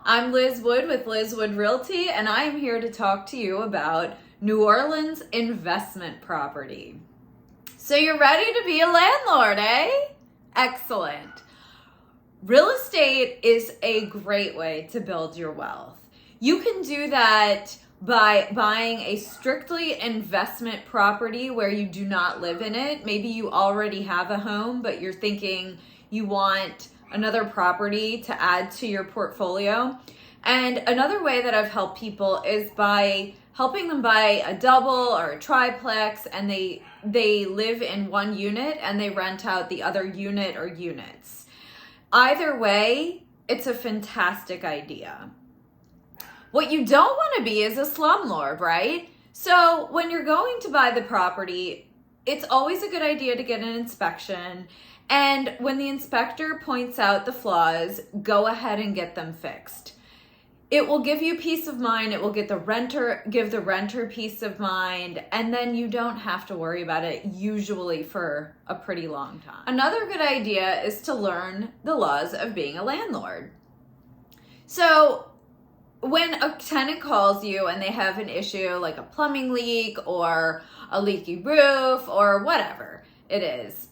I'm Liz Wood with Liz Wood Realty, and I am here to talk to you about New Orleans investment property. So you're ready to be a landlord, eh? Excellent. Real estate is a great way to build your wealth. You can do that by buying a strictly investment property where you do not live in it. Maybe you already have a home, but you're thinking you want another property to add to your portfolio. And another way that I've helped people is by helping them buy a double or a triplex, and they live in one unit and they rent out the other unit or units. Either way, it's a fantastic idea. What you don't want to be is a slumlord, right? So when you're going to buy the property, it's always a good idea to get an inspection. And when the inspector points out the flaws, go ahead and get them fixed. It will give you peace of mind. It will give the renter peace of mind. And then you don't have to worry about it usually for a pretty long time. Another good idea is to learn the laws of being a landlord. So when a tenant calls you and they have an issue like a plumbing leak or a leaky roof or whatever it is,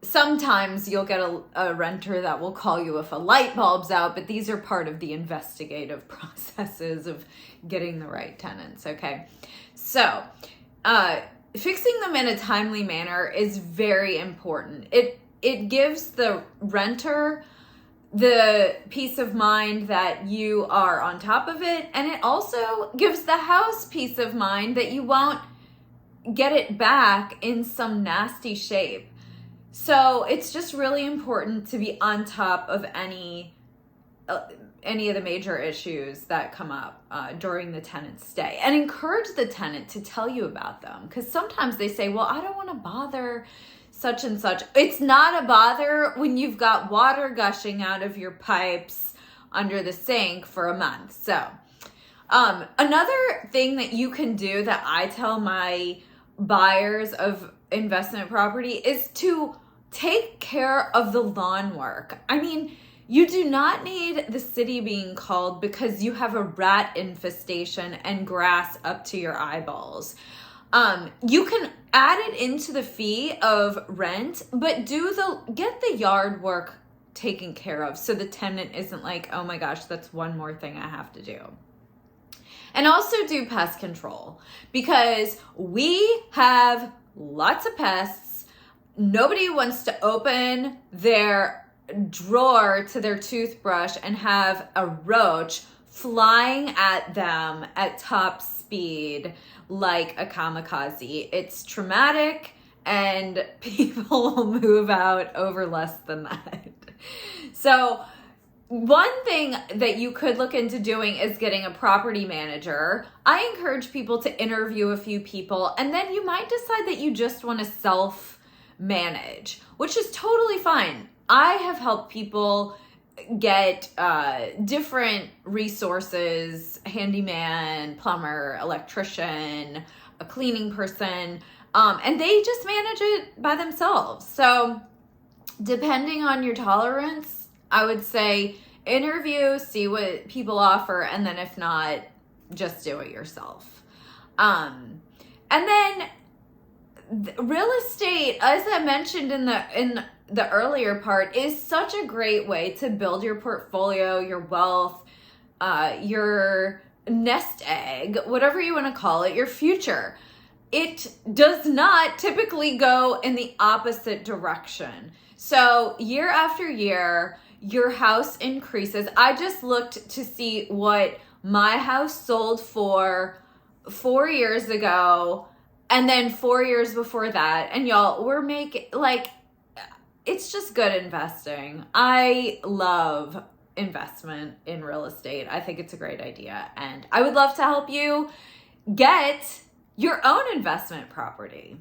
sometimes you'll get a renter that will call you if a light bulb's out, but these are part of the investigative processes of getting the right tenants, okay? So fixing them in a timely manner is very important. It gives the renter the peace of mind that you are on top of it, and it also gives the house peace of mind that you won't get it back in some nasty shape. So it's just really important to be on top of any of the major issues that come up during the tenant's stay, and encourage the tenant to tell you about them, because sometimes they say, well, I don't want to bother such and such. It's not a bother when you've got water gushing out of your pipes under the sink for a month. So another thing that you can do that I tell my buyers of investment property is to take care of the lawn work. I mean, you do not need the city being called because you have a rat infestation and grass up to your eyeballs. You can add it into the fee of rent, but get the yard work taken care of so the tenant isn't like, oh my gosh, that's one more thing I have to do. And also do pest control, because we have lots of pests. Nobody wants to open their drawer to their toothbrush and have a roach flying at them at top speed like a kamikaze. It's traumatic, and people will move out over less than that. So one thing that you could look into doing is getting a property manager. I encourage people to interview a few people, and then you might decide that you just want to self-manage, which is totally fine. I have helped people get different resources: handyman, plumber, electrician, a cleaning person, and they just manage it by themselves. So depending on your tolerance, I would say interview, see what people offer, and then if not, just do it yourself. And then real estate, as I mentioned in the earlier part, is such a great way to build your portfolio, your wealth, your nest egg, whatever you want to call it, your future. It does not typically go in the opposite direction. So year after year, your house increases. I just looked to see what my house sold for 4 years ago, and then 4 years before that. And y'all, we're making, it's just good investing. I love investment in real estate. I think it's a great idea, and I would love to help you get your own investment property.